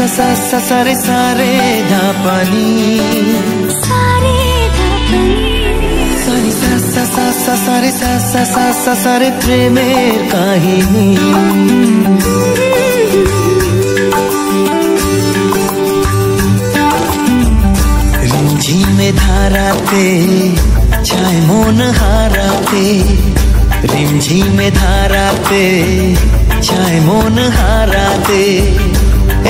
सा रे सा रे धा पानी सारी सा रे सा रे प्रेमेर काहिनी रिमझिमे धाराते छाय मन हाराते रिमझिमे धाराते छाय मन हाराते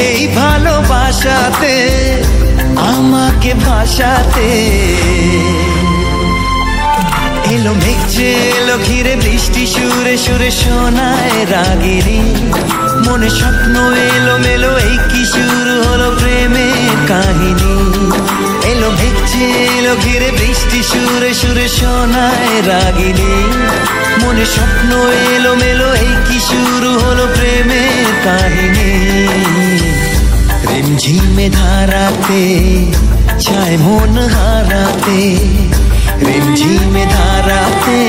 এই ভালোবাসাতে আমাকে ভাষাতে এলো মেঘ যে এলো ঘিরে বৃষ্টি সুরে সুরে শোনায় রাগিনী মনে স্বপ্ন এলো মেলো এই কি শুরু হলো প্রেমের কাহিনী এলো মেঘ যে এলো ঘিরে বৃষ্টি সুরে সুরে শোনায় রাগিনী মনে স্বপ্ন এলো মেলো এই কি শুরু হলো প্রেমের কাহিনী रिमझिमे धाराते छाय मन हाराते रिमझिमे धाराते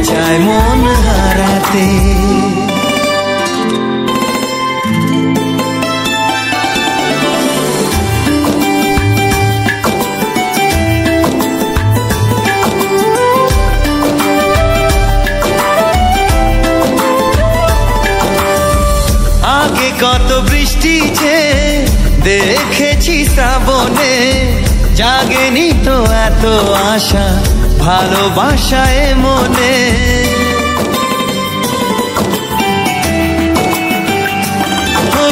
छाय मन हाराते आगे कत बृष्टि जे দেখেছি শ্রাবণে জাগেনি তো এত আশা ভালোবাসায় মনে ও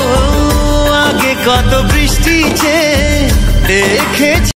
আগে কত বৃষ্টি যে দেখেছি